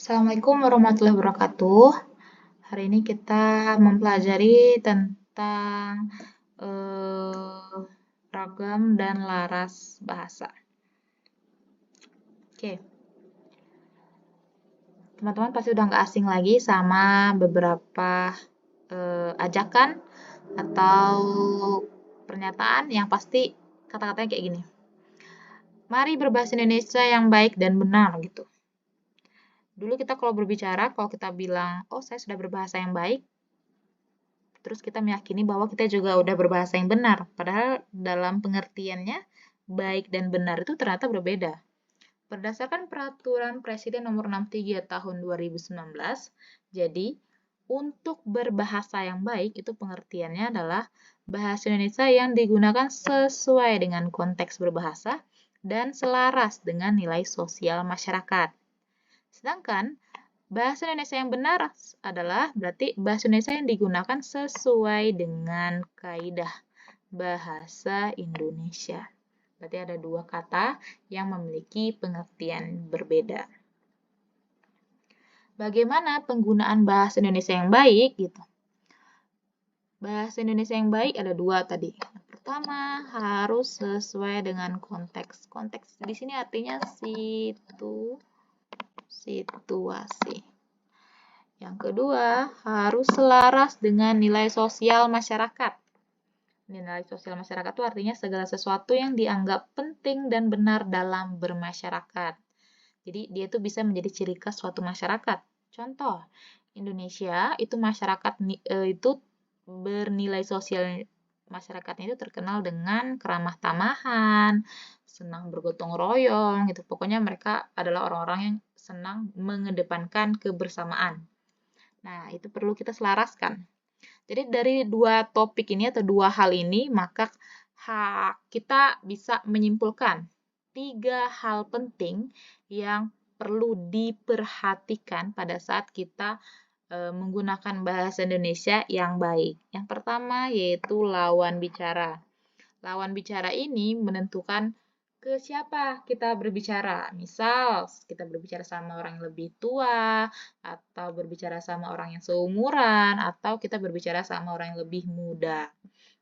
Assalamualaikum warahmatullahi wabarakatuh. Hari ini kita mempelajari tentang ragam dan laras bahasa. Oke, teman-teman pasti udah nggak asing lagi sama beberapa ajakan atau pernyataan yang pasti kata-katanya kayak gini. Mari berbahasa Indonesia yang baik dan benar gitu. Dulu kita kalau berbicara, kalau kita bilang, oh saya sudah berbahasa yang baik, terus kita meyakini bahwa kita juga udah berbahasa yang benar. Padahal dalam pengertiannya, baik dan benar itu ternyata berbeda. Berdasarkan Peraturan Presiden Nomor 63 Tahun 2019, jadi untuk berbahasa yang baik itu pengertiannya adalah bahasa Indonesia yang digunakan sesuai dengan konteks berbahasa dan selaras dengan nilai sosial masyarakat. Sedangkan bahasa Indonesia yang benar adalah berarti bahasa Indonesia yang digunakan sesuai dengan kaidah bahasa Indonesia. Berarti ada dua kata yang memiliki pengertian berbeda. Bagaimana penggunaan bahasa Indonesia yang baik gitu? Bahasa Indonesia yang baik ada dua tadi. Yang pertama harus sesuai dengan konteks. Konteks di sini artinya situasi. Yang kedua, harus selaras dengan nilai sosial masyarakat. Nilai sosial masyarakat itu artinya segala sesuatu yang dianggap penting dan benar dalam bermasyarakat. Jadi, dia itu bisa menjadi ciri khas suatu masyarakat. Contoh, Indonesia itu masyarakat itu bernilai sosial masyarakatnya itu terkenal dengan keramah tamahan, senang bergotong royong, gitu. Pokoknya mereka adalah orang-orang yang senang mengedepankan kebersamaan. Nah, itu perlu kita selaraskan. Jadi dari dua topik ini atau dua hal ini, maka kita bisa menyimpulkan 3 hal penting yang perlu diperhatikan pada saat kita menggunakan bahasa Indonesia yang baik. Yang pertama yaitu lawan bicara. Lawan bicara ini menentukan ke siapa kita berbicara. Misal, kita berbicara sama orang yang lebih tua, atau berbicara sama orang yang seumuran, atau kita berbicara sama orang yang lebih muda.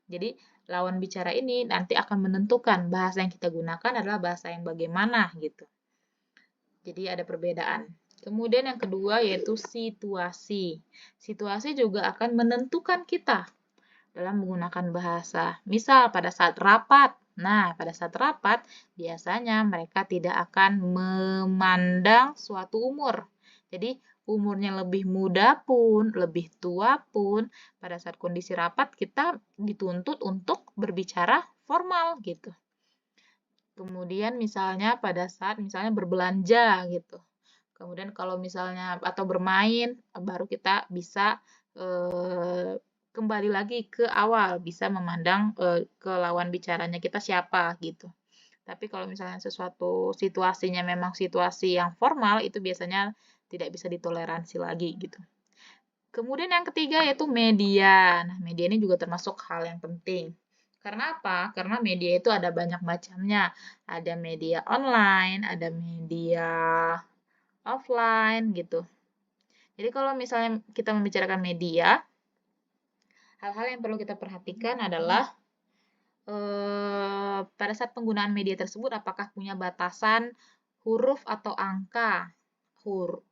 Jadi, lawan bicara ini nanti akan menentukan bahasa yang kita gunakan adalah bahasa yang bagaimana gitu. Jadi, ada perbedaan. Kemudian yang kedua yaitu situasi. Situasi juga akan menentukan kita dalam menggunakan bahasa. Misal pada saat rapat. Nah, pada saat rapat biasanya mereka tidak akan memandang suatu umur. Jadi, umurnya lebih muda pun, lebih tua pun, pada saat kondisi rapat kita dituntut untuk berbicara formal gitu. Kemudian misalnya pada saat misalnya berbelanja gitu. Kemudian kalau misalnya atau bermain baru kita bisa kembali lagi ke awal, bisa memandang ke lawan bicaranya kita siapa gitu. Tapi kalau misalnya sesuatu situasinya memang situasi yang formal, itu biasanya tidak bisa ditoleransi lagi gitu. Kemudian yang ketiga yaitu media. Nah, media ini juga termasuk hal yang penting. Karena apa? Karena media itu ada banyak macamnya. Ada media online, ada media offline gitu. Jadi kalau misalnya kita membicarakan media, hal-hal yang perlu kita perhatikan adalah pada saat penggunaan media tersebut apakah punya batasan huruf atau angka.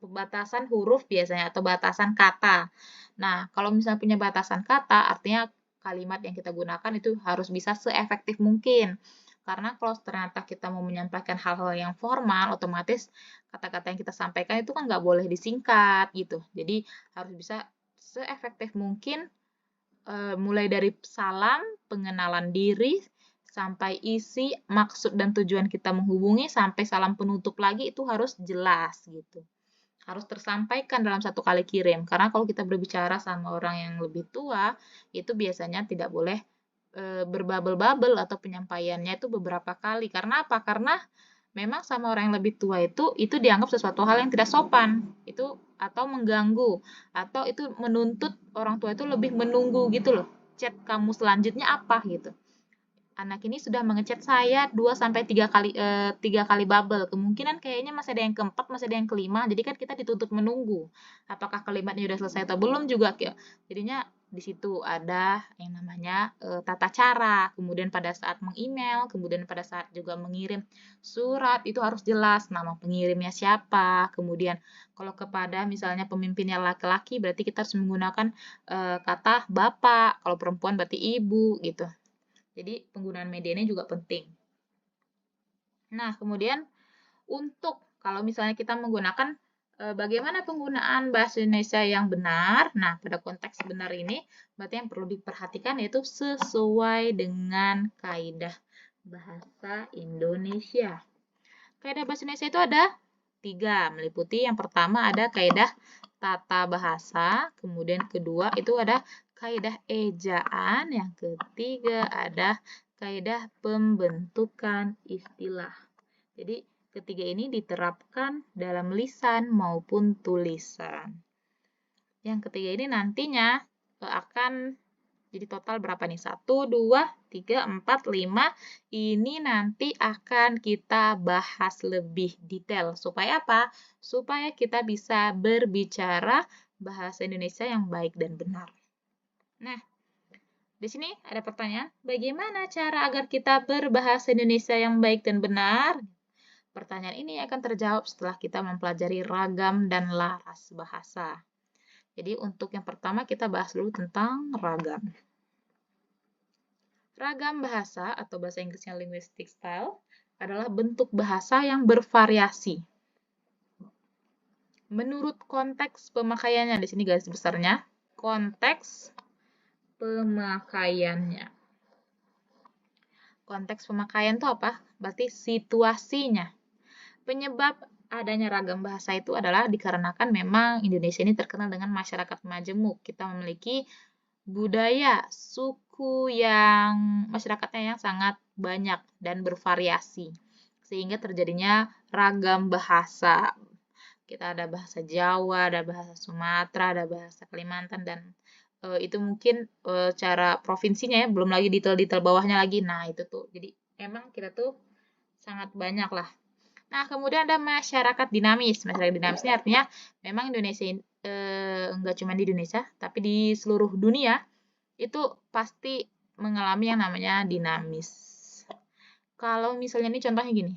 Batasan huruf biasanya atau batasan kata. Nah, kalau misalnya punya batasan kata, artinya kalimat yang kita gunakan itu harus bisa seefektif mungkin. Karena kalau ternyata kita mau menyampaikan hal-hal yang formal, otomatis kata-kata yang kita sampaikan itu kan nggak boleh disingkat gitu. Jadi harus bisa seefektif mungkin mulai dari salam, pengenalan diri, sampai isi, maksud dan tujuan kita menghubungi, sampai salam penutup lagi itu harus jelas gitu. Harus tersampaikan dalam satu kali kirim. Karena kalau kita berbicara sama orang yang lebih tua, itu biasanya tidak boleh berbabel-babel atau penyampaiannya itu beberapa kali. Karena apa? Karena memang sama orang yang lebih tua itu dianggap sesuatu hal yang tidak sopan. Itu atau mengganggu atau itu menuntut orang tua itu lebih menunggu gitu loh. Chat kamu selanjutnya apa gitu. anak ini sudah mengechat saya 2-3 kali bubble. Kemungkinan kayaknya masih ada yang keempat, masih ada yang kelima. Jadi kan kita dituntut menunggu. Apakah kalimatnya sudah selesai atau belum juga. Jadinya di situ ada yang namanya tata cara. Kemudian pada saat meng-email, kemudian pada saat juga mengirim surat, itu harus jelas nama pengirimnya siapa. Kemudian kalau kepada misalnya pemimpinnya laki-laki, berarti kita harus menggunakan kata bapak. Kalau perempuan berarti ibu gitu. Jadi penggunaan media ini juga penting. Nah, kemudian untuk kalau misalnya kita menggunakan bagaimana penggunaan bahasa Indonesia yang benar. Nah, pada konteks benar ini berarti yang perlu diperhatikan yaitu sesuai dengan kaidah bahasa Indonesia. Kaidah bahasa Indonesia itu ada 3, meliputi yang pertama ada kaidah tata bahasa, kemudian kedua itu ada kaidah ejaan, yang ketiga ada kaidah pembentukan istilah. Jadi ketiga ini diterapkan dalam lisan maupun tulisan. Yang ketiga ini nantinya akan jadi total berapa nih? 1, 2, 3, 4, 5. Ini nanti akan kita bahas lebih detail. Supaya apa? Supaya kita bisa berbicara bahasa Indonesia yang baik dan benar. Nah, di sini ada pertanyaan, bagaimana cara agar kita berbahasa Indonesia yang baik dan benar? Pertanyaan ini akan terjawab setelah kita mempelajari ragam dan laras bahasa. Jadi untuk yang pertama kita bahas dulu tentang ragam. Ragam bahasa atau bahasa Inggrisnya linguistic style adalah bentuk bahasa yang bervariasi. Menurut konteks pemakaiannya, di sini garis besarnya, konteks pemakaiannya. Konteks pemakaian itu apa? Berarti situasinya. Penyebab adanya ragam bahasa itu adalah dikarenakan memang Indonesia ini terkenal dengan masyarakat majemuk. Kita memiliki budaya, suku yang masyarakatnya yang sangat banyak dan bervariasi. Sehingga terjadinya ragam bahasa. Kita ada bahasa Jawa, ada bahasa Sumatera, ada bahasa Kalimantan, dan itu mungkin cara provinsinya ya, belum lagi detail-detail bawahnya lagi. Nah, itu tuh. Jadi emang kita tuh sangat banyak lah. Nah, kemudian ada masyarakat dinamis. Masyarakat dinamis ini artinya memang Indonesia enggak cuma di Indonesia, tapi di seluruh dunia itu pasti mengalami yang namanya dinamis. Kalau misalnya ini contohnya gini.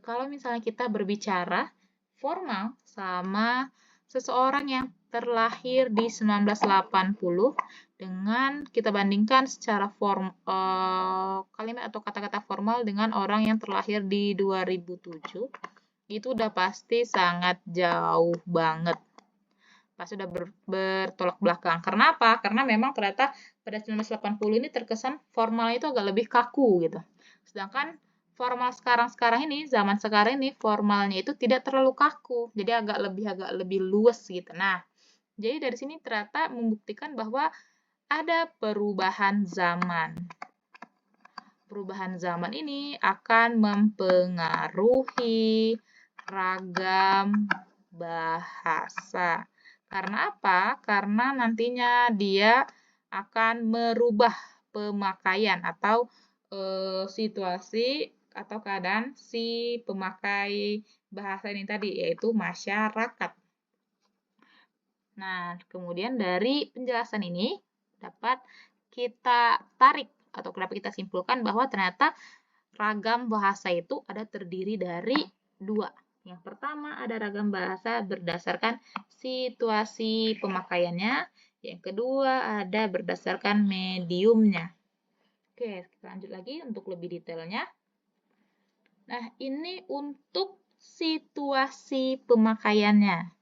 Kalau misalnya kita berbicara formal sama seseorang yang terlahir di 1980 dengan kita bandingkan secara kalimat atau kata-kata formal dengan orang yang terlahir di 2007, itu udah pasti sangat jauh banget. Pasti udah bertolak belakang. Karena apa? Karena memang ternyata pada 1980 ini terkesan formal itu agak lebih kaku gitu. Sedangkan formal sekarang ini, zaman sekarang ini formalnya itu tidak terlalu kaku. Jadi agak lebih luas gitu. Nah, jadi dari sini ternyata membuktikan bahwa ada perubahan zaman. Perubahan zaman ini akan mempengaruhi ragam bahasa. Karena apa? Karena nantinya dia akan merubah pemakaian atau situasi atau keadaan si pemakai bahasa ini tadi, yaitu masyarakat. Nah, kemudian dari penjelasan ini dapat kita tarik atau dapat kita simpulkan bahwa ternyata ragam bahasa itu ada terdiri dari 2. Yang pertama ada ragam bahasa berdasarkan situasi pemakaiannya. Yang kedua ada berdasarkan mediumnya. Oke, kita lanjut lagi untuk lebih detailnya. Nah, ini untuk situasi pemakaiannya.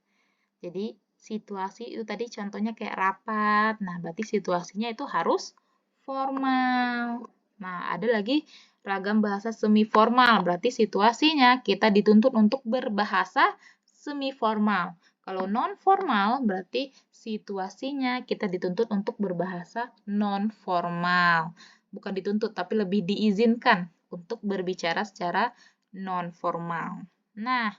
Jadi, situasi itu tadi contohnya kayak rapat. Nah, berarti situasinya itu harus formal. Nah, ada lagi ragam bahasa semi formal. Berarti situasinya kita dituntut untuk berbahasa semi formal. Kalau non formal berarti situasinya kita dituntut untuk berbahasa non formal. Bukan dituntut tapi lebih diizinkan untuk berbicara secara non formal. Nah,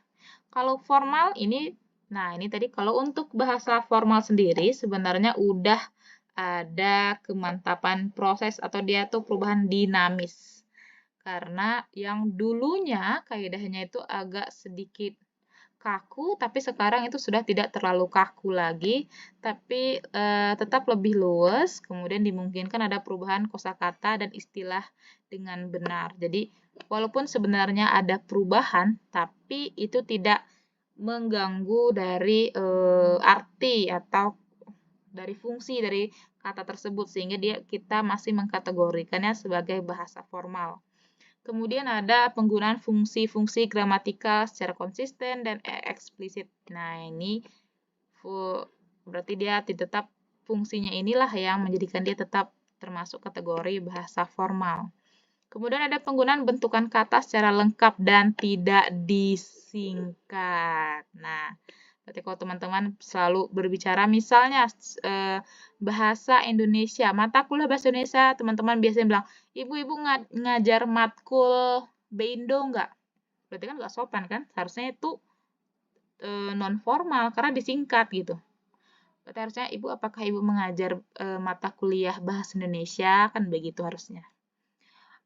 kalau formal ini, nah ini tadi kalau untuk bahasa formal sendiri sebenarnya udah ada kemantapan proses atau dia tuh perubahan dinamis. Karena yang dulunya kaidahnya itu agak sedikit kaku, tapi sekarang itu sudah tidak terlalu kaku lagi, tapi tetap lebih luas, kemudian dimungkinkan ada perubahan kosakata dan istilah dengan benar. Jadi, walaupun sebenarnya ada perubahan, tapi itu tidak mengganggu dari arti atau dari fungsi dari kata tersebut, sehingga kita masih mengkategorikannya sebagai bahasa formal. Kemudian ada penggunaan fungsi-fungsi gramatikal secara konsisten dan eksplisit. Nah, ini berarti dia tetap fungsinya inilah yang menjadikan dia tetap termasuk kategori bahasa formal. Kemudian ada penggunaan bentukan kata secara lengkap dan tidak disingkat. Nah, berarti kalau teman-teman selalu berbicara misalnya bahasa Indonesia, mata kuliah bahasa Indonesia, teman-teman biasanya bilang, ibu-ibu ngajar matkul Beindo enggak? Berarti kan enggak sopan kan? Harusnya itu non formal karena disingkat gitu. Berarti harusnya ibu, apakah ibu mengajar mata kuliah bahasa Indonesia? Kan begitu harusnya.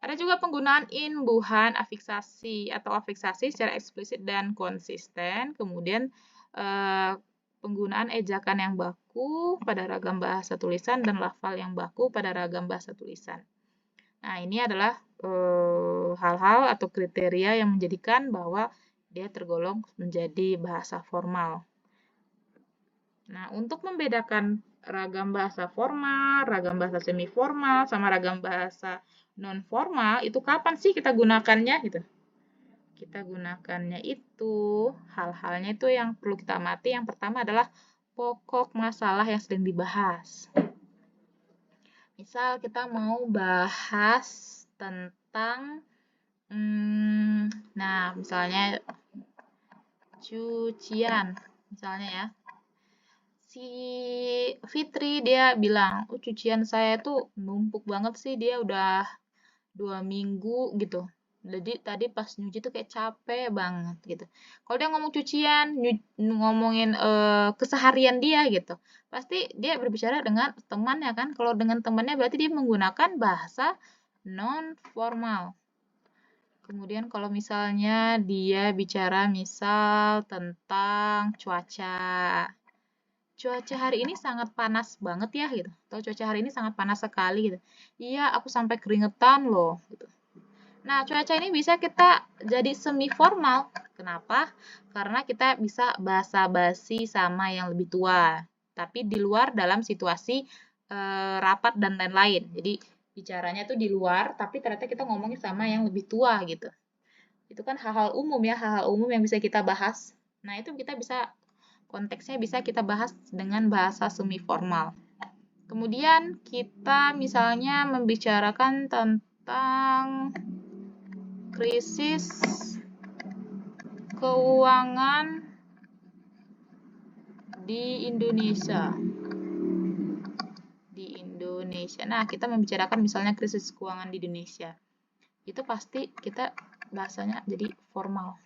Ada juga penggunaan imbuhan afiksasi atau afiksasi secara eksplisit dan konsisten. Kemudian penggunaan ejakan yang baku pada ragam bahasa tulisan dan lafal yang baku pada ragam bahasa tulisan. Nah, ini adalah hal-hal atau kriteria yang menjadikan bahwa dia tergolong menjadi bahasa formal. Nah, untuk membedakan ragam bahasa formal, ragam bahasa semi formal, sama ragam bahasa non formal, itu kapan sih kita gunakannya gitu? Kita gunakannya itu, hal-halnya itu yang perlu kita amati. Yang pertama adalah pokok masalah yang sedang dibahas. Misal kita mau bahas tentang, nah misalnya cucian, misalnya ya. Si Fitri dia bilang, cucian saya tuh numpuk banget sih, dia udah 2 minggu gitu. Jadi tadi pas nyuci tuh kayak capek banget gitu. Kalau dia ngomong cucian, ngomongin keseharian dia gitu, pasti dia berbicara dengan temannya kan. Kalau dengan temannya berarti dia menggunakan bahasa non formal. Kemudian kalau misalnya dia bicara misal tentang cuaca. Cuaca hari ini sangat panas banget ya gitu. Atau cuaca hari ini sangat panas sekali gitu. Iya, aku sampai keringetan loh gitu. Nah, cuaca ini bisa kita jadi semi formal. Kenapa? Karena kita bisa basa-basi sama yang lebih tua, tapi di luar dalam situasi rapat dan lain-lain. Jadi bicaranya tuh di luar, tapi ternyata kita ngomongin sama yang lebih tua gitu. Itu kan hal-hal umum ya, hal-hal umum yang bisa kita bahas. Nah, itu kita bisa konteksnya bisa kita bahas dengan bahasa semi formal. Kemudian kita misalnya membicarakan tentang krisis keuangan di Indonesia. Nah, kita membicarakan misalnya krisis keuangan di Indonesia. Itu pasti kita bahasanya jadi formal.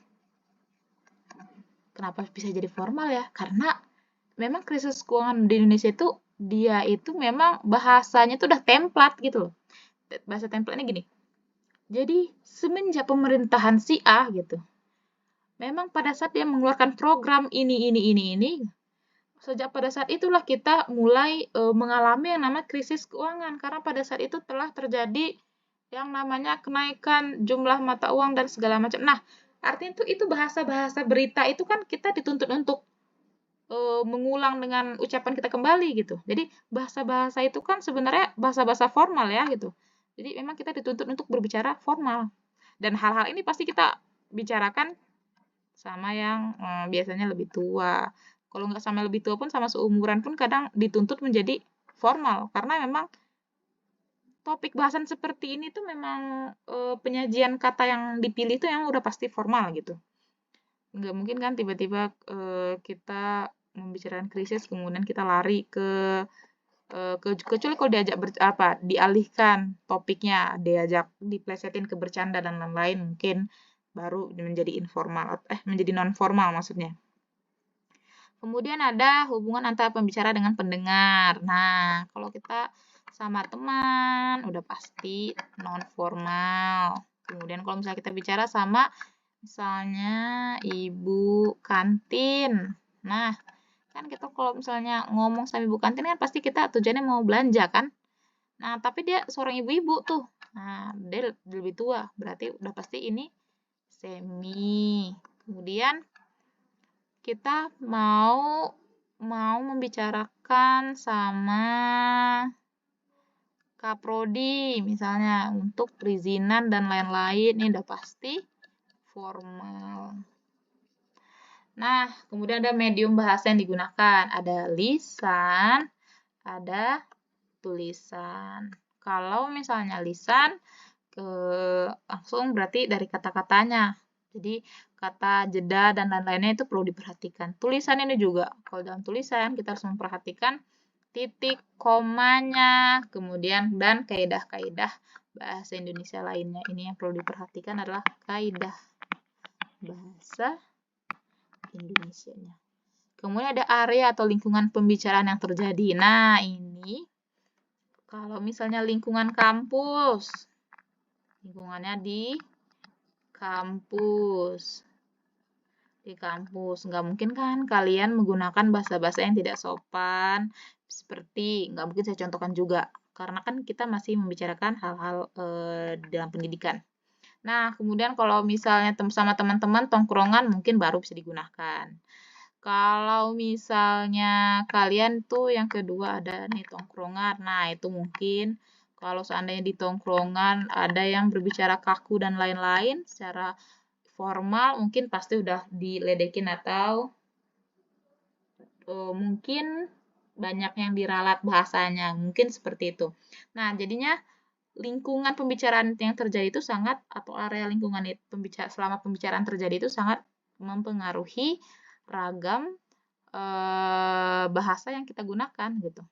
Kenapa bisa jadi formal ya? Karena memang krisis keuangan di Indonesia itu dia itu memang bahasanya itu udah template gitu loh. Bahasa template-nya gini. Jadi semenjak pemerintahan si A gitu, memang pada saat dia mengeluarkan program ini, sejak pada saat itulah kita mulai mengalami yang namanya krisis keuangan karena pada saat itu telah terjadi yang namanya kenaikan jumlah mata uang dan segala macam. Nah, artinya itu bahasa-bahasa berita itu kan kita dituntut untuk mengulang dengan ucapan kita kembali gitu. Jadi bahasa-bahasa itu kan sebenarnya bahasa-bahasa formal ya gitu. Jadi memang kita dituntut untuk berbicara formal. Dan hal-hal ini pasti kita bicarakan sama yang biasanya lebih tua. Kalau nggak sama lebih tua pun, sama seumuran pun kadang dituntut menjadi formal. Karena memang topik bahasan seperti ini tuh memang penyajian kata yang dipilih tuh yang udah pasti formal gitu. Nggak mungkin kan tiba-tiba kita membicarakan krisis kemudian kita lari kecuali kalau diajak dialihkan topiknya, diajak diplesetin ke bercanda dan lain-lain, mungkin baru menjadi informal menjadi non formal maksudnya. Kemudian ada hubungan antara pembicara dengan pendengar. Nah, kalau kita sama teman, udah pasti non formal. Kemudian kalau misalnya kita bicara sama misalnya ibu kantin. Nah, kan kita kalau misalnya ngomong sama ibu kantin kan pasti kita tujuannya mau belanja kan? Nah, tapi dia seorang ibu-ibu tuh. Nah, dia lebih tua, berarti udah pasti ini semi. Kemudian kita mau membicarakan sama kaprodi misalnya untuk perizinan dan lain-lain, ini udah pasti formal. Nah, kemudian ada medium bahasa yang digunakan, ada lisan, ada tulisan. Kalau misalnya lisan, langsung berarti dari kata-katanya. Jadi kata jeda dan lain-lainnya itu perlu diperhatikan. Tulisan ini juga, kalau dalam tulisan kita harus memperhatikan titik, komanya, kemudian dan kaidah-kaidah bahasa Indonesia lainnya. Ini yang perlu diperhatikan adalah kaidah bahasa Indonesianya. Kemudian ada area atau lingkungan pembicaraan yang terjadi. Nah, ini kalau misalnya lingkungan kampus, lingkungannya di kampus. Nggak mungkin kan kalian menggunakan bahasa-bahasa yang tidak sopan, seperti, nggak mungkin saya contohkan juga, karena kan kita masih membicarakan hal-hal dalam pendidikan. Nah, kemudian kalau misalnya sama teman-teman tongkrongan mungkin baru bisa digunakan. Kalau misalnya kalian tuh yang kedua ada nih tongkrongan, nah itu mungkin kalau seandainya di tongkrongan ada yang berbicara kaku dan lain-lain secara formal mungkin pasti udah diledekin atau mungkin banyak yang diralat bahasanya, mungkin seperti itu. Nah, jadinya lingkungan pembicaraan yang terjadi itu sangat, atau area lingkungan selama pembicaraan terjadi itu sangat mempengaruhi ragam bahasa yang kita gunakan gitu.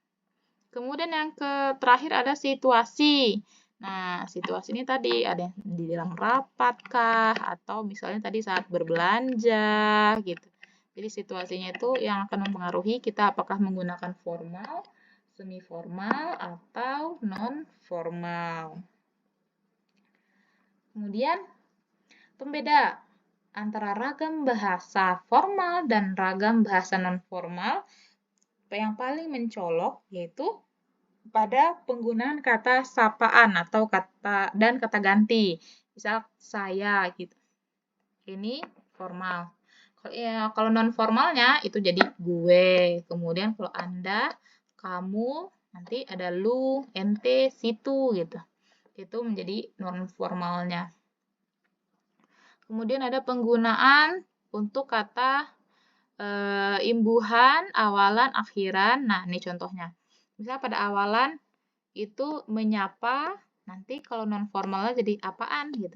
Kemudian yang terakhir ada situasi. Nah, situasi ini tadi ada yang di dalam rapat kah, atau misalnya tadi saat berbelanja gitu. Jadi situasinya itu yang akan mempengaruhi kita apakah menggunakan formal, semi formal, atau non formal. Kemudian pembeda antara ragam bahasa formal dan ragam bahasa non formal yang paling mencolok yaitu pada penggunaan kata sapaan atau kata ganti. Misal saya gitu. Ini formal. Kalau non formalnya itu jadi gue. Kemudian kalau Anda, kamu, nanti ada lu, ente, situ gitu. Itu menjadi non formalnya. Kemudian ada penggunaan untuk kata imbuhan, awalan, akhiran. Nah, ini contohnya. Misalnya pada awalan itu menyapa, nanti kalau non formalnya jadi apaan gitu.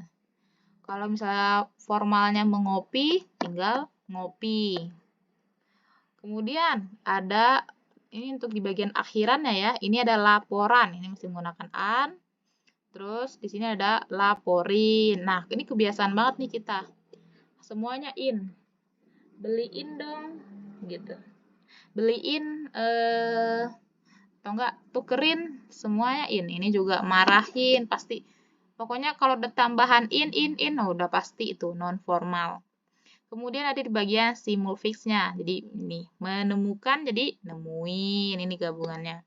Kalau misalnya formalnya mengopi, tinggal ngopi. Kemudian ada ini untuk di bagian akhirannya ya. Ini ada laporan. Ini masih menggunakan an. Terus di sini ada laporin. Nah, ini kebiasaan banget nih kita. Semuanya in. Beliin dong gitu. Beliin atau enggak tukerin, semuanya in. Ini juga marahin pasti. Pokoknya kalau ada tambahan in udah pasti itu non formal. Kemudian ada di bagian simul fixnya. Jadi ini menemukan jadi nemuin, ini gabungannya.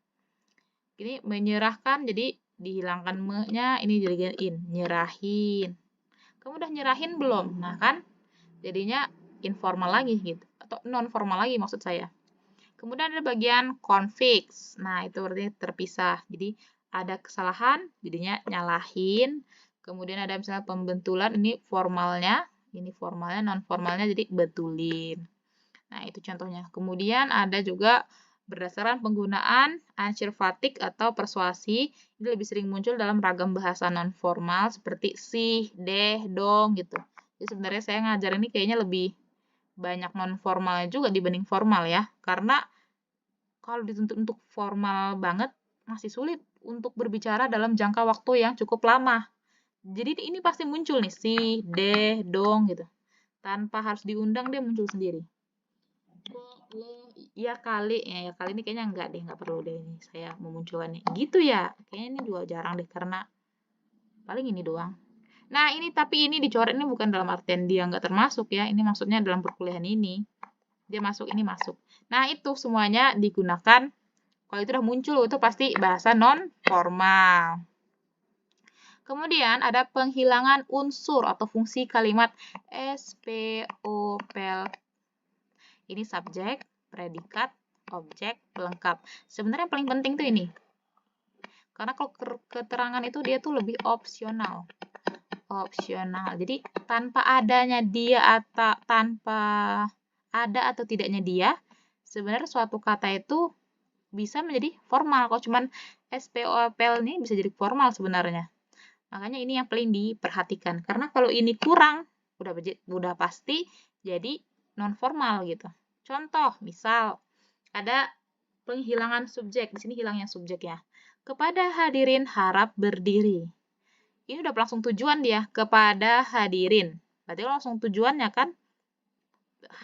Ini menyerahkan jadi dihilangkan me-nya, ini jadi in, nyerahin. Kamu udah nyerahin belum? Nah kan jadinya informal lagi gitu atau non formal lagi maksud saya. Kemudian ada bagian confix. Nah, itu berarti terpisah. Jadi ada kesalahan jadinya nyalahin. Kemudian ada misalnya pembentulan, ini formalnya, non formalnya jadi betulin. Nah, itu contohnya. Kemudian ada juga berdasarkan penggunaan answervatic atau persuasi, ini lebih sering muncul dalam ragam bahasa non formal seperti sih, deh, dong gitu. Jadi sebenarnya saya ngajar ini kayaknya lebih banyak non formalnya juga dibanding formal ya. Karena kalau dituntut untuk formal banget masih sulit untuk berbicara dalam jangka waktu yang cukup lama. Jadi ini pasti muncul nih sih, deh, dong gitu. Tanpa harus diundang dia muncul sendiri. Ya kali ini kayaknya enggak deh, enggak perlu deh ini saya memunculkannya. Gitu ya. Kayaknya ini juga jarang deh karena paling ini doang. Nah, tapi ini dicoret ini bukan dalam artian dia nggak termasuk ya. Ini maksudnya dalam perkuliahan ini. Dia masuk, ini masuk. Nah, itu semuanya digunakan. Kalau itu udah muncul, itu pasti bahasa non formal. Kemudian ada penghilangan unsur atau fungsi kalimat SPOPL. Ini subjek, predikat, objek, pelengkap. Sebenarnya yang paling penting tuh ini. Karena kalau keterangan itu dia tuh lebih opsional. Jadi tanpa adanya dia atau tanpa ada atau tidaknya dia, sebenarnya suatu kata itu bisa menjadi formal. Kalau cuman SPOPL ini bisa jadi formal sebenarnya. Makanya ini yang paling diperhatikan. Karena kalau ini kurang, udah pasti jadi non formal gitu. Contoh, misal ada penghilangan subjek. Di sini hilangnya subjek ya. Kepada hadirin harap berdiri. Ini udah langsung tujuan dia kepada hadirin. Berarti langsung tujuannya kan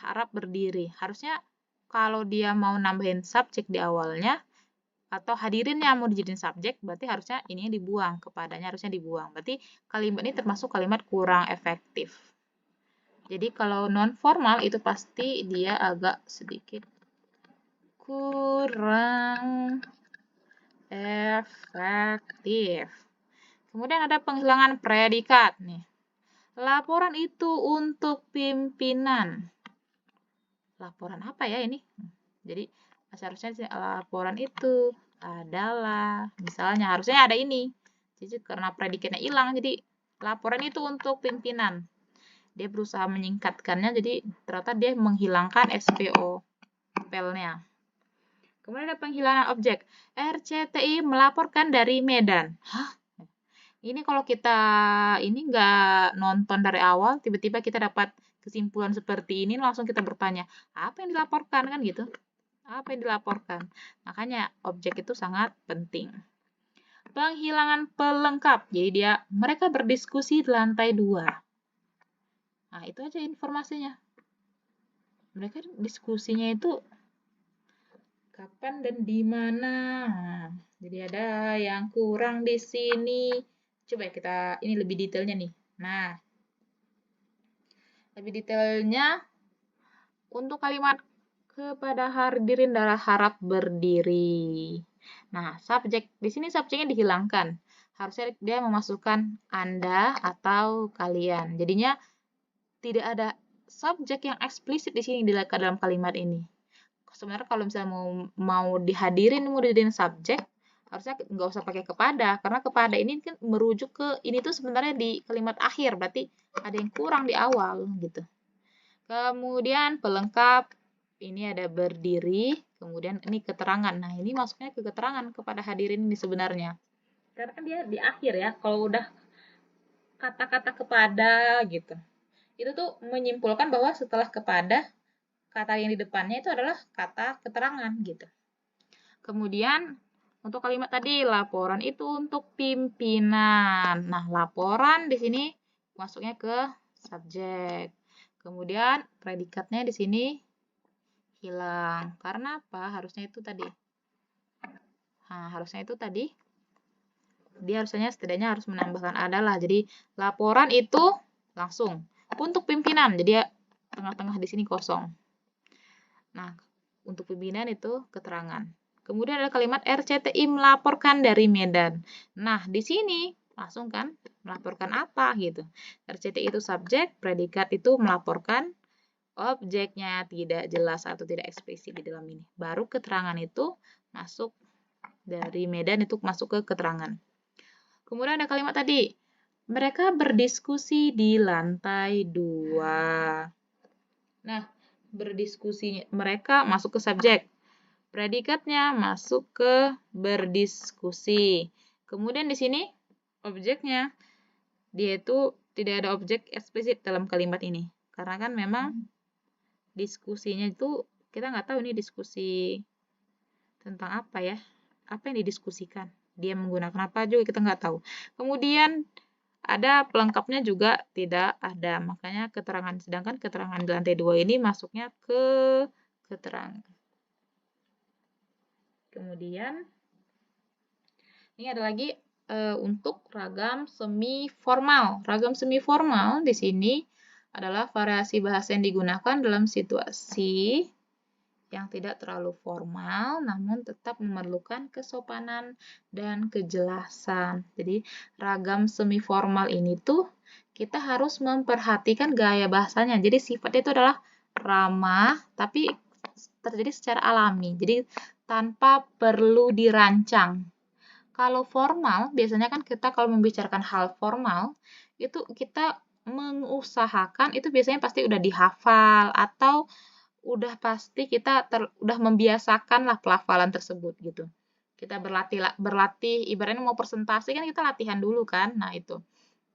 harap berdiri. Harusnya kalau dia mau nambahin subjek di awalnya atau hadirinnya mau dijadiin subjek, berarti harusnya ini dibuang, kepadanya harusnya dibuang. Berarti kalimat ini termasuk kalimat kurang efektif. Jadi kalau non formal itu pasti dia agak sedikit kurang efektif. Kemudian ada penghilangan predikat nih. Laporan itu untuk pimpinan. Laporan apa ya ini? Jadi seharusnya laporan itu adalah, misalnya harusnya ada ini. Jadi karena predikatnya hilang, jadi laporan itu untuk pimpinan. Dia berusaha menyingkatkannya, jadi ternyata dia menghilangkan SPO pelnya. Kemudian ada penghilangan objek. RCTI melaporkan dari Medan. Hah? Ini kalau kita ini nggak nonton dari awal, tiba-tiba kita dapat kesimpulan seperti ini, langsung kita bertanya, apa yang dilaporkan kan gitu? Apa yang dilaporkan? Makanya objek itu sangat penting. Penghilangan pelengkap. Jadi mereka berdiskusi di lantai 2. Nah, itu aja informasinya. Mereka diskusinya itu kapan dan di mana. Nah, jadi ada yang kurang di sini. Coba kita ini lebih detailnya nih. Nah, lebih detailnya untuk kalimat kepada hadirin adalah harap berdiri. Nah, subjek di sini subjeknya dihilangkan. Harusnya dia memasukkan Anda atau kalian. Jadinya tidak ada subjek yang eksplisit di sini di dalam kalimat ini. Sebenarnya kalau misalnya mau dijadiin subjek, harusnya nggak usah pakai kepada, karena kepada ini kan merujuk ke ini tuh sebenarnya di kalimat akhir, berarti ada yang kurang di awal gitu. Kemudian pelengkap, ini ada berdiri, kemudian ini keterangan. Nah, ini masuknya ke keterangan kepada hadirin ini sebenarnya. Karena kan dia di akhir ya, kalau udah kata-kata kepada gitu. Itu tuh menyimpulkan bahwa setelah kepada, kata yang di depannya itu adalah kata keterangan gitu. Kemudian untuk kalimat tadi, laporan itu untuk pimpinan. Nah, laporan di sini masuknya ke subjek. Kemudian predikatnya di sini hilang. Karena apa? Harusnya itu tadi. Nah, harusnya itu tadi. Dia harusnya setidaknya harus menambahkan adalah. Jadi, laporan itu langsung untuk pimpinan. Jadi, tengah-tengah di sini kosong. Nah, untuk pimpinan itu keterangan. Kemudian ada kalimat RCTI melaporkan dari Medan. Nah, di sini langsung kan melaporkan apa gitu. RCTI itu subjek, predikat itu melaporkan, objeknya tidak jelas atau tidak eksplisit di dalam ini. Baru keterangan itu masuk dari Medan itu masuk ke keterangan. Kemudian ada kalimat tadi, mereka berdiskusi di lantai 2. Nah, berdiskusinya mereka masuk ke subjek. Predikatnya masuk ke berdiskusi. Kemudian di sini objeknya dia itu tidak ada objek eksplisit dalam kalimat ini. Karena kan memang diskusinya itu kita nggak tahu ini diskusi tentang apa ya. Apa yang didiskusikan. Dia menggunakan apa juga kita nggak tahu. Kemudian ada pelengkapnya juga tidak ada. Makanya keterangan, sedangkan keterangan di lantai 2 ini masuknya ke keterangan. Kemudian ini ada lagi untuk ragam semi formal. Ragam semi formal di sini adalah variasi bahasa yang digunakan dalam situasi yang tidak terlalu formal namun tetap memerlukan kesopanan dan kejelasan. Jadi ragam semi formal ini tuh kita harus memperhatikan gaya bahasanya. Jadi sifatnya itu adalah ramah tapi terjadi secara alami. Jadi tanpa perlu dirancang. Kalau formal, biasanya kan kita kalau membicarakan hal formal, itu kita mengusahakan itu biasanya pasti udah dihafal atau udah pasti kita udah membiasakan lah pelafalan tersebut gitu. Kita berlatih ibaratnya mau presentasi kan kita latihan dulu kan. Nah, itu.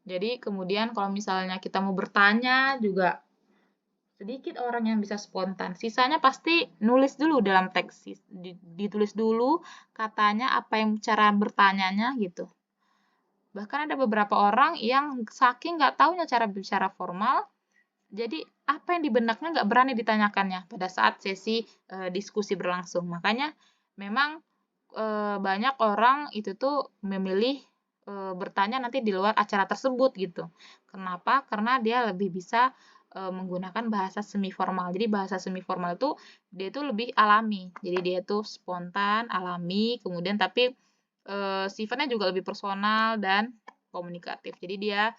Jadi kemudian kalau misalnya kita mau bertanya juga sedikit orang yang bisa spontan. Sisanya pasti nulis dulu dalam teks, ditulis dulu katanya apa yang cara bertanyanya gitu. Bahkan ada beberapa orang yang saking nggak taunya cara bicara formal, jadi apa yang di benaknya nggak berani ditanyakannya pada saat sesi diskusi berlangsung. Makanya memang banyak orang itu tuh memilih bertanya nanti di luar acara tersebut gitu. Kenapa? Karena dia lebih bisa menggunakan bahasa semi formal. Jadi bahasa semi formal itu dia itu lebih alami. Jadi dia itu spontan, alami, kemudian tapi sifatnya juga lebih personal dan komunikatif. Jadi dia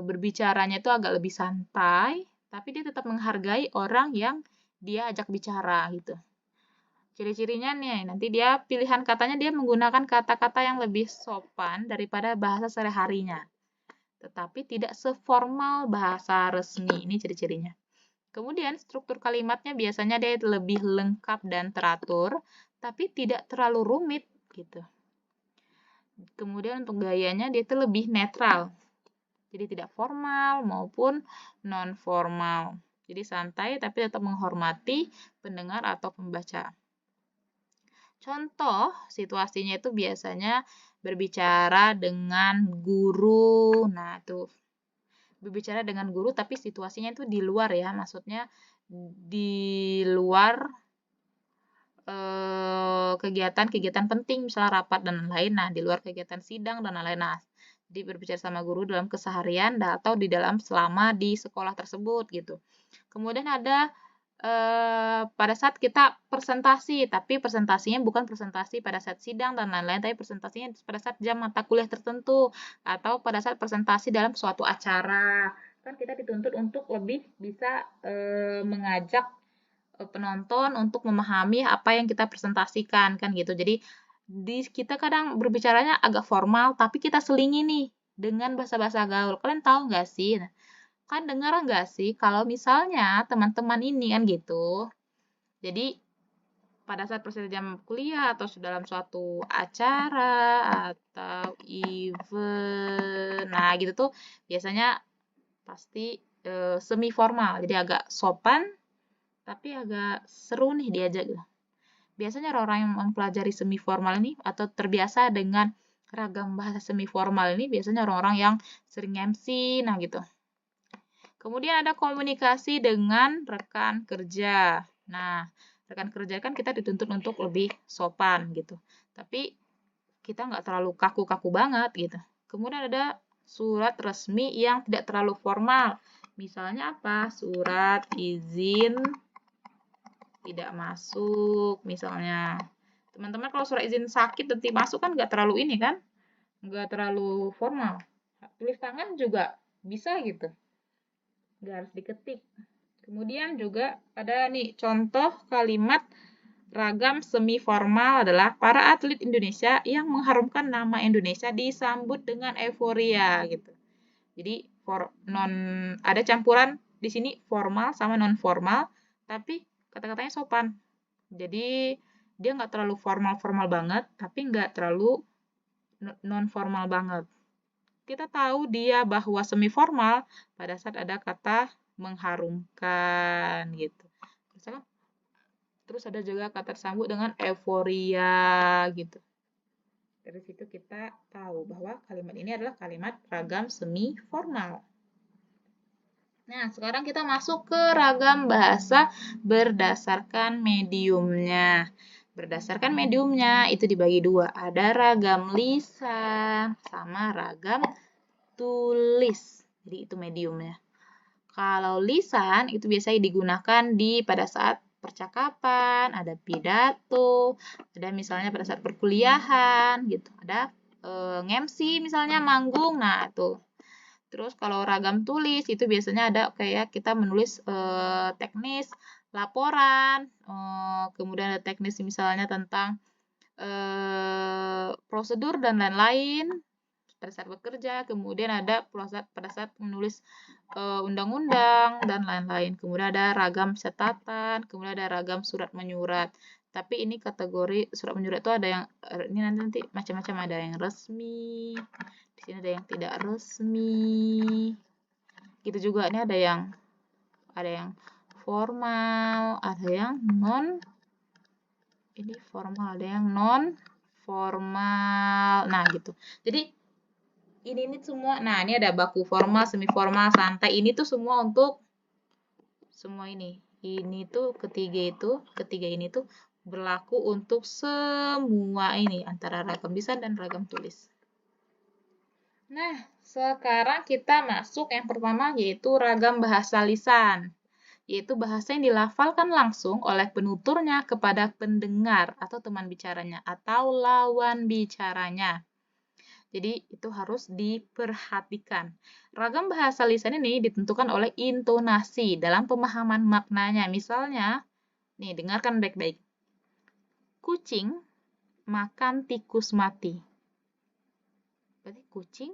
berbicaranya itu agak lebih santai, tapi dia tetap menghargai orang yang dia ajak bicara gitu. Ciri-cirinya nih, nanti dia pilihan katanya dia menggunakan kata-kata yang lebih sopan daripada bahasa sehari-harinya. Tetapi tidak seformal bahasa resmi. Ini ciri-cirinya. Kemudian struktur kalimatnya biasanya dia lebih lengkap dan teratur, tapi tidak terlalu rumit gitu. Kemudian untuk gayanya dia itu lebih netral. Jadi tidak formal maupun non formal. Jadi santai tapi tetap menghormati pendengar atau pembaca. Contoh situasinya itu biasanya berbicara dengan guru. Nah, itu berbicara dengan guru tapi situasinya itu di luar ya, maksudnya di luar kegiatan-kegiatan penting misalnya rapat dan lain-lain. Nah, di luar kegiatan sidang dan lain-lain. Nah, jadi berbicara sama guru dalam keseharian atau di dalam selama di sekolah tersebut gitu. Kemudian ada pada saat kita presentasi, tapi presentasinya bukan presentasi pada saat sidang dan lain-lain, tapi presentasinya pada saat jam mata kuliah tertentu atau pada saat presentasi dalam suatu acara. Kan kita dituntut untuk lebih bisa mengajak penonton untuk memahami apa yang kita presentasikan kan gitu. Jadi kita kadang berbicaranya agak formal tapi kita selingi nih dengan bahasa-bahasa gaul. Kalian tahu nggak sih? Nah, kan dengar nggak sih kalau misalnya teman-teman ini kan gitu. Jadi pada saat presentasi jam kuliah atau dalam suatu acara atau event, nah gitu tuh biasanya pasti semi formal. Jadi agak sopan tapi agak seru nih diajak gitu. Biasanya orang-orang yang mempelajari semi formal ini atau terbiasa dengan ragam bahasa semi formal ini biasanya orang-orang yang sering MC, nah gitu. Kemudian ada komunikasi dengan rekan kerja. Nah, rekan kerja kan kita dituntut untuk lebih sopan gitu. Tapi kita nggak terlalu kaku-kaku banget gitu. Kemudian ada surat resmi yang tidak terlalu formal. Misalnya apa? Surat izin tidak masuk misalnya. Teman-teman kalau surat izin sakit dan tidak masuk kan nggak terlalu ini kan? Nggak terlalu formal. Tulis tangan juga bisa gitu. Nggak harus diketik. Kemudian juga ada nih contoh kalimat ragam semi formal adalah para atlet Indonesia yang mengharumkan nama Indonesia disambut dengan euforia gitu. Jadi ada campuran di sini formal sama non formal, tapi kata-katanya sopan. Jadi dia nggak terlalu formal-formal banget, tapi nggak terlalu non formal banget. Kita tahu dia bahwa semi formal pada saat ada kata mengharumkan gitu. Terus ada juga kata tersambut dengan euforia gitu. Dari situ kita tahu bahwa kalimat ini adalah kalimat ragam semi formal. Nah, sekarang kita masuk ke ragam bahasa berdasarkan mediumnya. Berdasarkan mediumnya itu dibagi dua. Ada ragam lisan sama ragam tulis. Jadi itu mediumnya. Kalau lisan itu biasanya digunakan pada saat percakapan, ada pidato, ada misalnya pada saat perkuliahan gitu. Ada nge-MC misalnya manggung. Nah, tuh. Terus kalau ragam tulis itu biasanya ada kayak kita menulis teknis laporan, kemudian ada teknis misalnya tentang prosedur dan lain-lain pada saat bekerja, kemudian ada pada saat menulis undang-undang dan lain-lain. Kemudian ada ragam catatan, kemudian ada ragam surat menyurat. Tapi ini kategori surat menyurat itu ada yang ini nanti macam-macam, ada yang resmi, di sini ada yang tidak resmi. Gitu juga ini ada yang formal, ada yang formal, ada yang non formal. Nah, gitu. Jadi ini semua. Nah, ini ada baku formal, semi formal, santai. Ini tuh semua untuk semua ini. Ini tuh ketiga ini tuh berlaku untuk semua ini antara ragam lisan dan ragam tulis. Nah, sekarang kita masuk yang pertama yaitu ragam bahasa lisan, yaitu bahasa yang dilafalkan langsung oleh penuturnya kepada pendengar atau teman bicaranya atau lawan bicaranya. Jadi itu harus diperhatikan. Ragam bahasa lisan ini ditentukan oleh intonasi dalam pemahaman maknanya. Misalnya, nih dengarkan baik-baik. Kucing makan tikus mati. Berarti kucing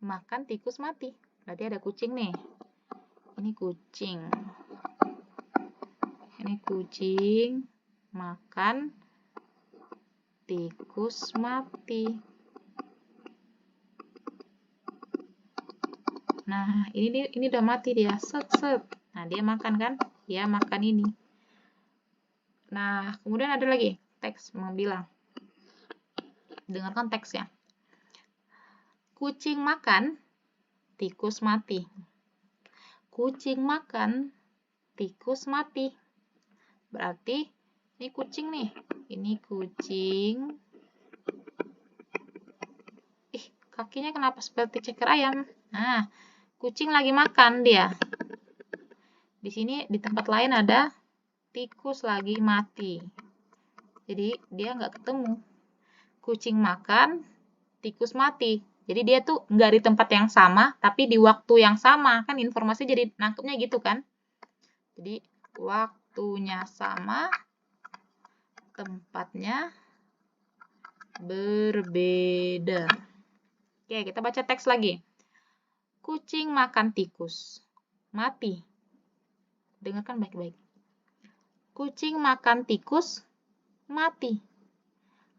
makan tikus mati. Berarti ada kucing nih. Ini kucing. Ini kucing makan tikus mati. Nah, ini udah mati dia. Set. Nah, dia makan kan? Dia makan ini. Nah, kemudian ada lagi teks bilang. Dengarkan teksnya. Kucing makan, tikus mati. Kucing makan, tikus mati. Berarti ini kucing nih. Ini kucing. Kakinya kenapa seperti ceker ayam? Nah, kucing lagi makan dia. Di sini di tempat lain ada tikus lagi mati. Jadi dia nggak ketemu. Kucing makan, tikus mati. Jadi dia tuh nggak di tempat yang sama, tapi di waktu yang sama. Kan informasi jadi nangkepnya gitu kan. Jadi waktunya sama, tempatnya berbeda. Oke, kita baca teks lagi. Kucing makan tikus. Mati. Dengarkan baik-baik. Kucing makan tikus. Mati.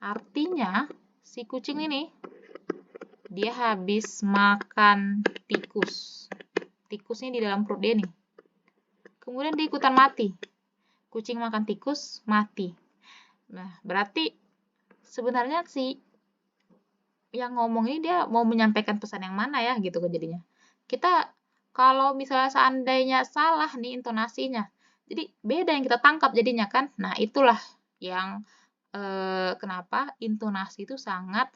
Artinya, si kucing ini dia habis makan tikus. Tikusnya di dalam perut dia nih. Kemudian dia ikutan mati. Kucing makan tikus, mati. Nah, berarti sebenarnya si yang ngomong ini dia mau menyampaikan pesan yang mana ya gitu kan jadinya. Kita kalau misalnya seandainya salah nih intonasinya, jadi beda yang kita tangkap jadinya kan. Nah, itulah yang kenapa intonasi itu sangat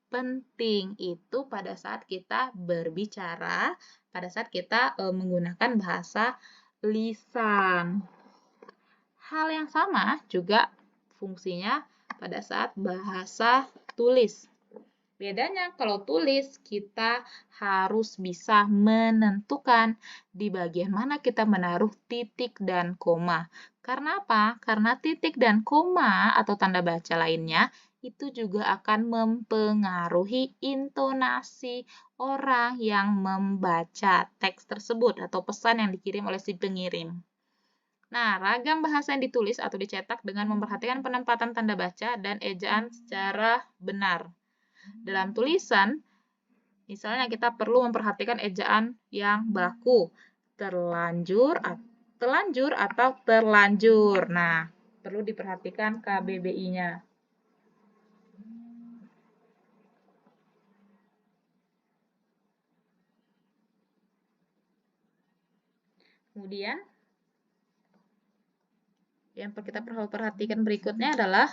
penting itu pada saat kita berbicara, pada saat kita menggunakan bahasa lisan. Hal yang sama juga fungsinya pada saat bahasa tulis. Bedanya kalau tulis kita harus bisa menentukan di bagian mana kita menaruh titik dan koma. Karena apa? Karena titik dan koma atau tanda baca lainnya itu juga akan mempengaruhi intonasi orang yang membaca teks tersebut atau pesan yang dikirim oleh si pengirim. Nah, ragam bahasa yang ditulis atau dicetak dengan memperhatikan penempatan tanda baca dan ejaan secara benar. Dalam tulisan, misalnya kita perlu memperhatikan ejaan yang baku, terlanjur atau terlanjur. Nah, perlu diperhatikan KBBI-nya. Kemudian yang kita perlu perhatikan berikutnya adalah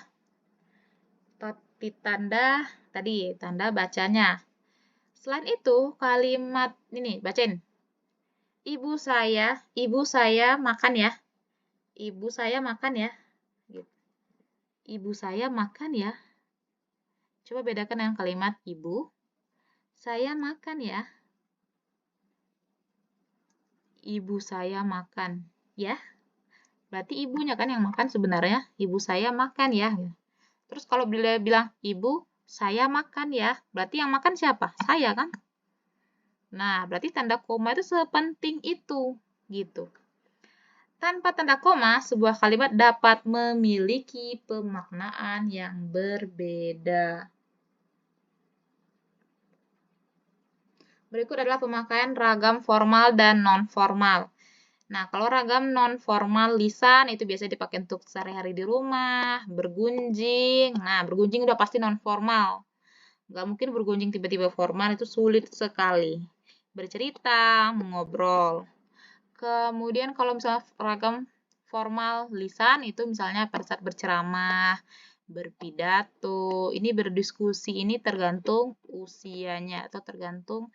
tanda tanda bacanya. Selain itu, kalimat ini bacain. Ibu saya makan ya. Ibu saya makan ya. Ibu saya makan ya. Coba bedakan dengan kalimat ibu saya makan ya. Ibu saya makan ya. Berarti ibunya kan yang makan sebenarnya. Ibu saya makan ya. Terus kalau bila bilang ibu saya makan ya, berarti yang makan siapa? Saya kan? Nah, berarti tanda koma itu sepenting itu, gitu. Tanpa tanda koma, sebuah kalimat dapat memiliki pemaknaan yang berbeda. Berikut adalah pemakaian ragam formal dan non-formal. Nah, kalau ragam non-formal lisan itu biasanya dipakai untuk sehari-hari di rumah, bergunjing. Nah, bergunjing udah pasti non-formal. Nggak mungkin bergunjing tiba-tiba formal, itu sulit sekali. Bercerita, mengobrol. Kemudian kalau misalnya ragam formal lisan itu misalnya pada saat berceramah, berpidato, ini berdiskusi, ini tergantung usianya atau tergantung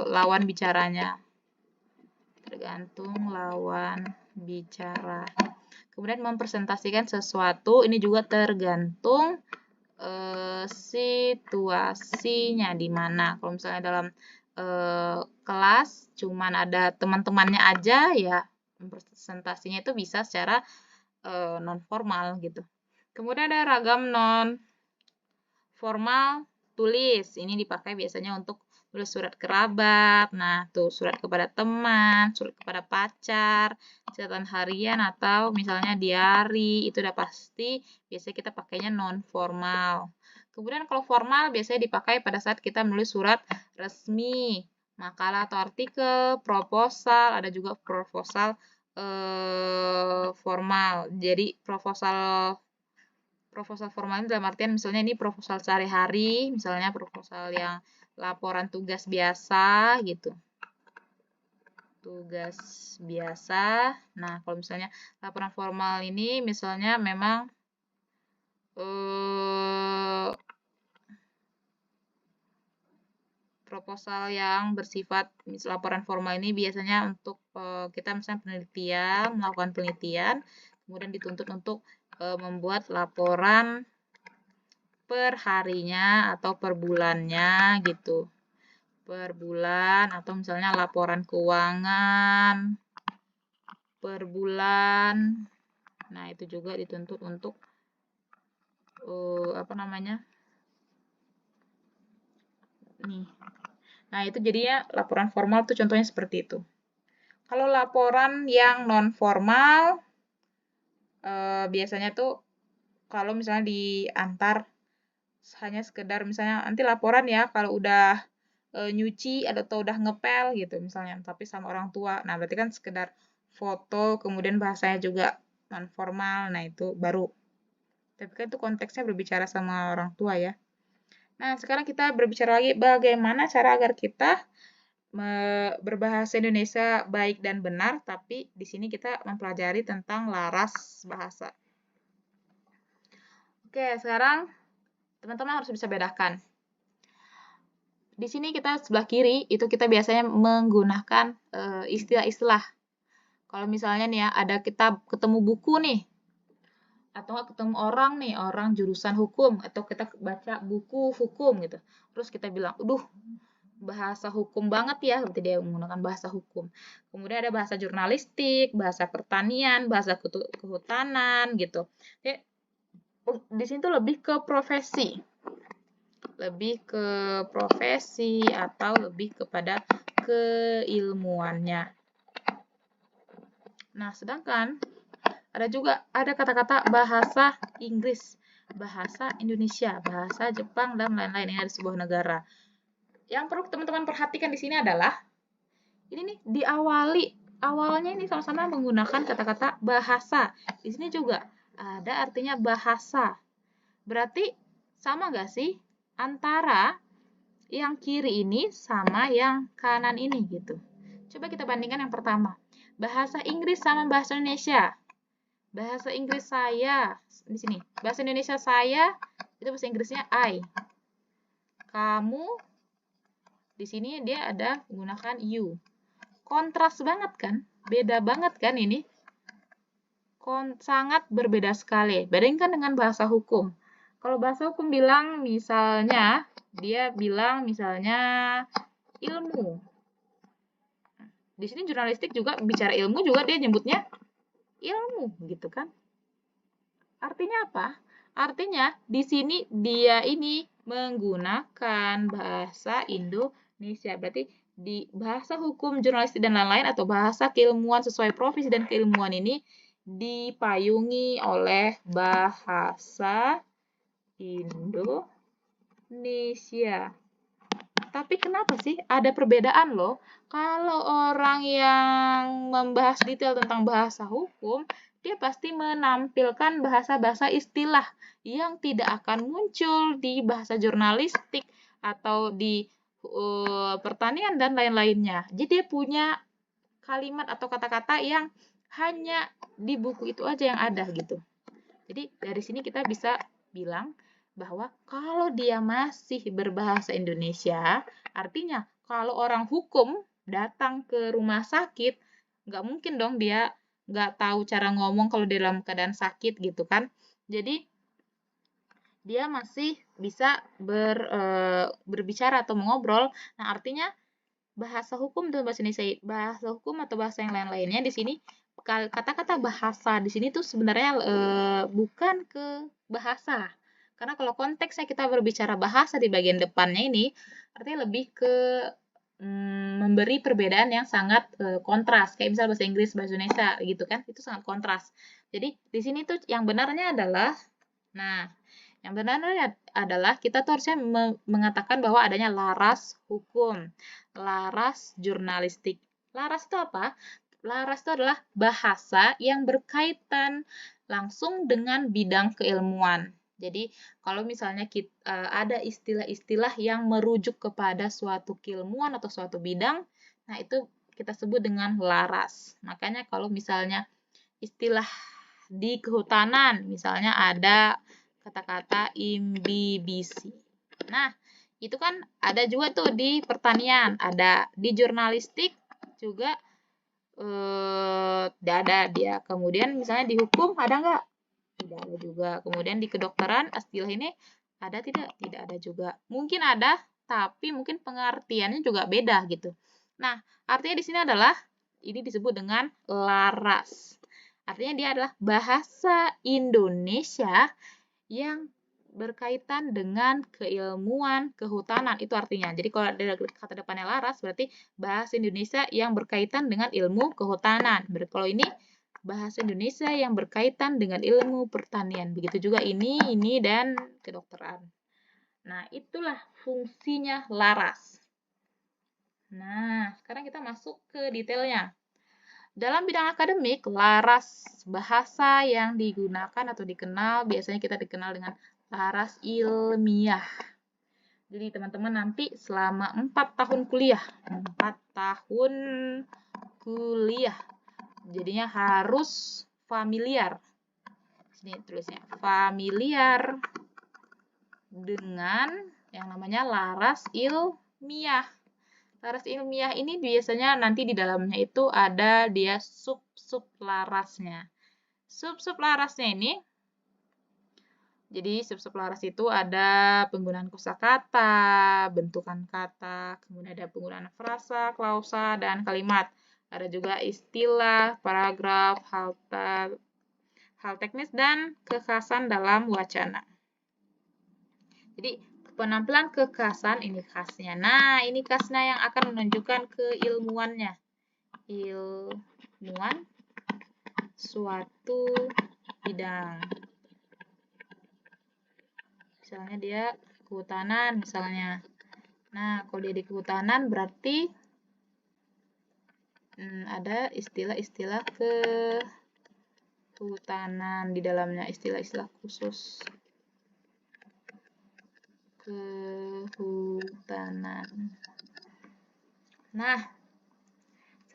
lawan bicaranya. Tergantung lawan bicara. Kemudian mempresentasikan sesuatu, ini juga tergantung situasinya di mana. Kalau misalnya dalam kelas cuman ada teman-temannya aja, ya presentasinya itu bisa secara non formal gitu. Kemudian ada ragam non formal tulis. Ini dipakai biasanya untuk tulis surat kerabat. Nah, tuh surat kepada teman, surat kepada pacar, catatan harian atau misalnya diary, itu udah pasti biasanya kita pakainya non formal. Kemudian kalau formal biasanya dipakai pada saat kita menulis surat resmi, makalah atau artikel, proposal, ada juga proposal formal. Jadi proposal formal ini dalam artian misalnya ini proposal sehari-hari, misalnya proposal yang laporan tugas biasa gitu. Tugas biasa. Nah, kalau misalnya laporan formal ini misalnya memang proposal yang bersifat laporan formal ini biasanya untuk kita misalnya penelitian, melakukan penelitian, kemudian dituntut untuk membuat laporan per harinya atau per bulannya gitu. Per bulan atau misalnya laporan keuangan per bulan. Nah, itu juga dituntut untuk apa namanya? Nih. Nah, itu jadinya laporan formal tuh contohnya seperti itu. Kalau laporan yang non formal biasanya tuh kalau misalnya diantar hanya sekedar misalnya nanti laporan ya kalau udah nyuci atau udah ngepel gitu misalnya, tapi sama orang tua. Nah, berarti kan sekedar foto, kemudian bahasanya juga non formal. Nah, itu baru. Tapi kan itu konteksnya berbicara sama orang tua ya. Nah, sekarang kita berbicara lagi bagaimana cara agar kita berbahasa Indonesia baik dan benar, tapi di sini kita mempelajari tentang laras bahasa. Oke, sekarang teman-teman harus bisa bedakan. Di sini kita sebelah kiri itu kita biasanya menggunakan istilah-istilah. Kalau misalnya nih ya ada kita ketemu buku nih, atau nggak ketemu orang nih, orang jurusan hukum, atau kita baca buku hukum gitu. Terus kita bilang, aduh bahasa hukum banget ya, berarti dia menggunakan bahasa hukum. Kemudian ada bahasa jurnalistik, bahasa pertanian, bahasa kehutanan gitu. Jadi, di sini tuh lebih ke profesi. Lebih ke profesi atau lebih kepada keilmuannya. Nah, sedangkan ada kata-kata bahasa Inggris, bahasa Indonesia, bahasa Jepang, dan lain-lain yang ada sebuah negara. Yang perlu teman-teman perhatikan di sini adalah ini nih awalnya ini sama-sama menggunakan kata-kata bahasa. Di sini juga ada artinya bahasa. Berarti sama nggak sih antara yang kiri ini sama yang kanan ini gitu. Coba kita bandingkan yang pertama. Bahasa Inggris sama bahasa Indonesia. Bahasa Inggris saya, di sini. Bahasa Indonesia saya, itu bahasa Inggrisnya I. Kamu, di sini dia ada menggunakan you. Kontras banget kan? Beda banget kan ini? Sangat berbeda sekali. Bandingkan dengan bahasa hukum. Kalau bahasa hukum bilang misalnya, dia bilang misalnya ilmu. Di sini jurnalistik juga bicara ilmu juga dia nyebutnya ilmu gitu kan. Artinya apa? Artinya di sini dia ini menggunakan bahasa Indonesia. Berarti di bahasa hukum, jurnalistik dan lain-lain atau bahasa keilmuan sesuai profesi dan keilmuan ini dipayungi oleh bahasa Indonesia. Tapi kenapa sih ada perbedaan loh? Kalau orang yang membahas detail tentang bahasa hukum, dia pasti menampilkan bahasa-bahasa istilah yang tidak akan muncul di bahasa jurnalistik atau di pertanian dan lain-lainnya. Jadi dia punya kalimat atau kata-kata yang hanya di buku itu aja yang ada gitu. Jadi dari sini kita bisa bilang bahwa kalau dia masih berbahasa Indonesia, artinya kalau orang hukum datang ke rumah sakit, nggak mungkin dong dia nggak tahu cara ngomong kalau dalam keadaan sakit gitu kan. Jadi dia masih bisa berbicara atau mengobrol. Nah, artinya bahasa hukum dan bahasa Indonesia, bahasa hukum atau bahasa yang lain-lainnya di sini kata-kata bahasa di sini tuh sebenarnya bukan ke bahasa. Karena kalau konteksnya kita berbicara bahasa di bagian depannya ini artinya lebih ke memberi perbedaan yang sangat kontras. Kayak misal bahasa Inggris, bahasa Indonesia gitu kan. Itu sangat kontras. Jadi di sini tuh yang benarnya adalah yang benarnya adalah kita tuh harusnya mengatakan bahwa adanya laras hukum, laras jurnalistik. Laras itu apa? Laras itu adalah bahasa yang berkaitan langsung dengan bidang keilmuan. Jadi, kalau misalnya ada istilah-istilah yang merujuk kepada suatu keilmuan atau suatu bidang, nah itu kita sebut dengan laras. Makanya kalau misalnya istilah di kehutanan, misalnya ada kata-kata imbibisi. Nah, itu kan ada juga tuh di pertanian, ada di jurnalistik juga ada dia. Kemudian misalnya di hukum ada nggak? Tidak ada juga. Kemudian di kedokteran istilah ini ada tidak? Tidak ada juga. Mungkin ada, tapi mungkin pengertiannya juga beda gitu. Nah, artinya di sini adalah ini disebut dengan laras. Artinya dia adalah bahasa Indonesia yang berkaitan dengan keilmuan kehutanan. Itu artinya. Jadi kalau ada kata depannya laras berarti bahasa Indonesia yang berkaitan dengan ilmu kehutanan. Berarti kalau ini bahasa Indonesia yang berkaitan dengan ilmu pertanian. Begitu juga ini, dan kedokteran. Nah, itulah fungsinya laras. Nah, sekarang kita masuk ke detailnya. Dalam bidang akademik, laras bahasa yang digunakan atau dikenal biasanya kita dikenal dengan laras ilmiah. Jadi teman-teman nanti selama 4 tahun kuliah, 4 tahun kuliah, jadinya harus familiar. Sini tulisnya, familiar dengan yang namanya laras ilmiah. Laras ilmiah ini biasanya nanti di dalamnya itu ada dia sub-sub larasnya. Sub-sub larasnya ini, jadi sub-sub laras itu ada penggunaan kosakata, bentukan kata, kemudian ada penggunaan frasa, klausa, dan kalimat. Ada juga istilah, paragraf, hal teknis, dan kekhasan dalam wacana. Jadi penampilan kekhasan ini khasnya. Nah, ini khasnya yang akan menunjukkan keilmuannya. Ilmuwan suatu bidang. Misalnya dia kehutanan misalnya. Nah, kalau dia di kehutanan berarti ada istilah-istilah kehutanan di dalamnya, istilah-istilah khusus. Kehutanan. Nah,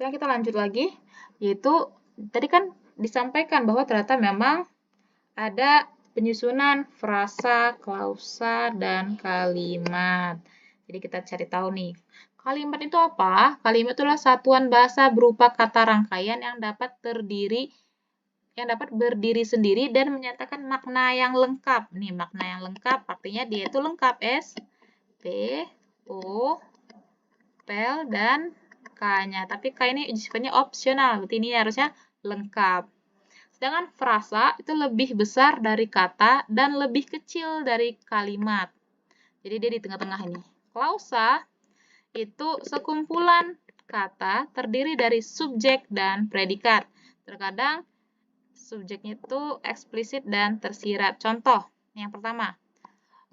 Sekarang kita lanjut lagi, yaitu tadi kan disampaikan bahwa ternyata memang ada penyusunan frasa, klausa, dan kalimat. Jadi kita cari tahu nih. Kalimat itu apa? Kalimat itulah satuan bahasa berupa kata rangkaian yang dapat berdiri sendiri dan menyatakan makna yang lengkap. Nih, makna yang lengkap artinya dia itu lengkap. S, P, O, pel, dan K-nya. Tapi K ini sifatnya opsional, berarti ini harusnya lengkap. Sedangkan frasa itu lebih besar dari kata dan lebih kecil dari kalimat. Jadi dia di tengah-tengah ini. Klausa itu sekumpulan kata terdiri dari subjek dan predikat. Terkadang subjeknya itu eksplisit dan tersirat. Contoh, yang pertama.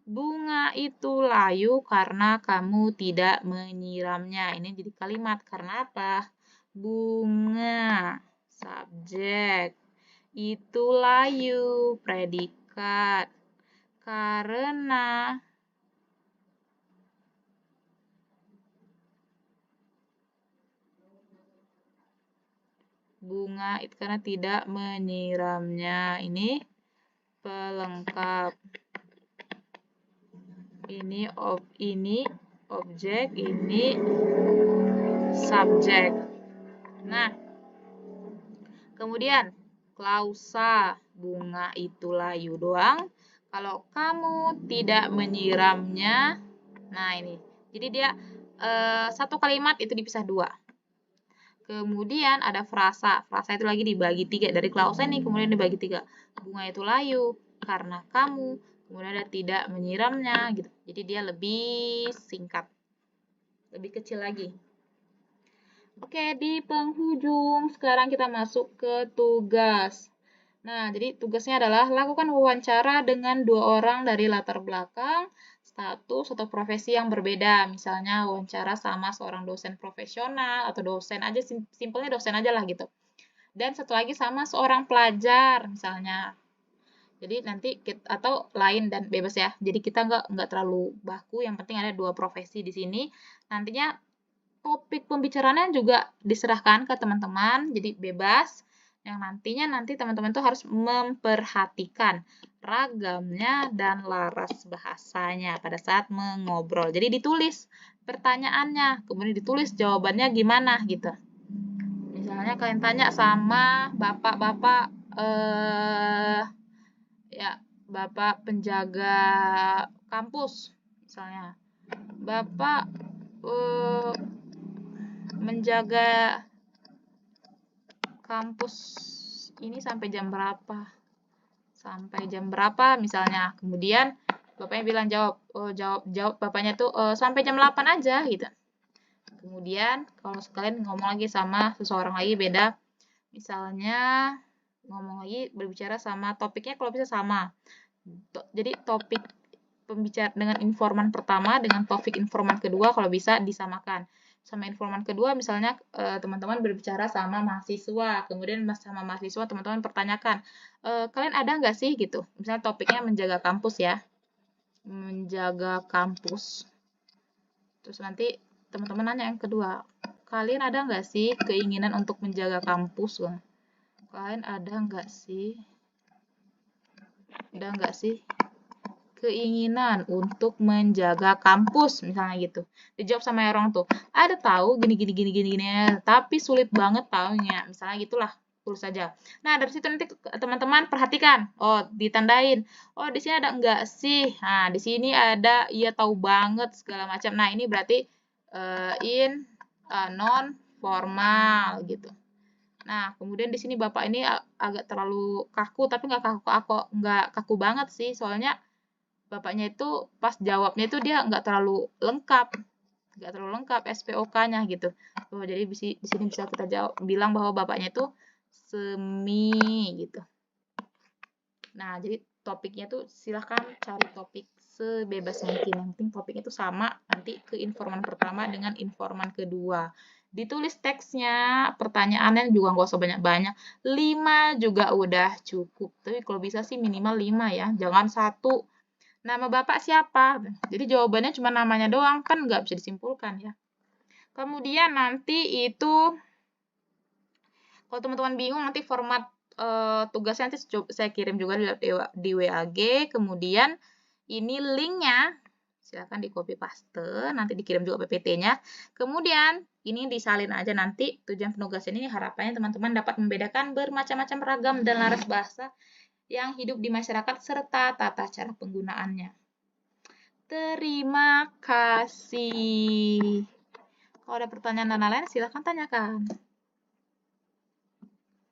Bunga itu layu karena kamu tidak menyiramnya. Ini jadi kalimat. Karena apa? Bunga, subjek. Itu layu, predikat. Karena bunga itu karena tidak menyiramnya. Ini pelengkap. Ini objek, ini subjek. Nah, kemudian klausa, bunga itu layu doang. Kalau kamu tidak menyiramnya, nah ini. Jadi dia satu kalimat itu dipisah dua. Kemudian ada frasa. Frasa itu lagi dibagi tiga. Dari klausa ini kemudian dibagi tiga. Bunga itu layu karena kamu. Kemudian ada tidak menyiramnya. Gitu. Jadi dia lebih singkat. Lebih kecil lagi. Oke, di penghujung sekarang kita masuk ke tugas. Nah, jadi tugasnya adalah lakukan wawancara dengan 2 orang dari latar belakang, status, atau profesi yang berbeda. Misalnya wawancara sama seorang dosen profesional atau dosen aja, simpelnya dosen aja lah gitu. Dan satu lagi sama seorang pelajar misalnya. Jadi nanti atau lain dan bebas ya. Jadi kita nggak terlalu baku, yang penting ada 2 profesi di sini. Nantinya topik pembicaraannya juga diserahkan ke teman-teman, jadi bebas. Yang nanti teman-teman tuh harus memperhatikan ragamnya dan laras bahasanya pada saat mengobrol. Jadi ditulis pertanyaannya, kemudian ditulis jawabannya gimana gitu. Misalnya kalian tanya sama bapak-bapak bapak penjaga kampus misalnya. Bapak menjaga kampus ini sampai jam berapa? Sampai jam berapa misalnya. Kemudian bapaknya bilang jawab bapaknya tuh sampai jam 8 aja gitu. Kemudian kalau sekalian ngomong lagi sama seseorang lagi beda, misalnya ngomong lagi berbicara sama topiknya kalau bisa sama. Jadi topik pembicara dengan informan pertama dengan topik informan kedua kalau bisa disamakan. Sama informan kedua misalnya teman-teman berbicara sama mahasiswa, kemudian sama mahasiswa teman-teman pertanyakan, kalian ada nggak sih gitu, misalnya topiknya menjaga kampus ya, menjaga kampus, terus nanti teman-teman nanya yang kedua, kalian ada nggak sih keinginan untuk menjaga kampus? Kalian ada nggak sih keinginan untuk menjaga kampus misalnya gitu. Dijawab sama orang tuh, ada tahu gini tapi sulit banget taunya. Misalnya gitulah, tulis saja. Nah, dari situ nanti teman-teman perhatikan. Oh, ditandain. Oh, di sini ada enggak sih? Nah, di sini ada iya tahu banget segala macam. Nah, ini berarti non formal gitu. Nah, kemudian di sini Bapak ini agak terlalu kaku, tapi nggak kaku banget sih, soalnya bapaknya itu pas jawabnya itu dia nggak terlalu lengkap SPOK-nya gitu. Oh, jadi di sini bisa kita bilang bahwa bapaknya itu semi gitu. Nah, jadi topiknya tuh silahkan cari topik sebebas mungkin. Yang penting topiknya itu sama nanti ke informan pertama dengan informan kedua. Ditulis teksnya, pertanyaannya juga nggak usah banyak-banyak. 5 juga udah cukup. Tapi kalau bisa sih minimal 5 ya. Jangan 1. Nama bapak siapa? Jadi jawabannya cuma namanya doang, kan nggak bisa disimpulkan ya. Kemudian nanti itu Kalau teman-teman bingung nanti format tugasnya nanti saya kirim juga di WAG, kemudian ini linknya silahkan di copy paste, nanti dikirim juga PPT-nya. Kemudian ini disalin aja nanti tujuan penugasan ini harapannya teman-teman dapat membedakan bermacam-macam ragam dan laras bahasa yang hidup di masyarakat serta tata cara penggunaannya. Terima kasih. Kalau ada pertanyaan dan lain-lain silahkan tanyakan.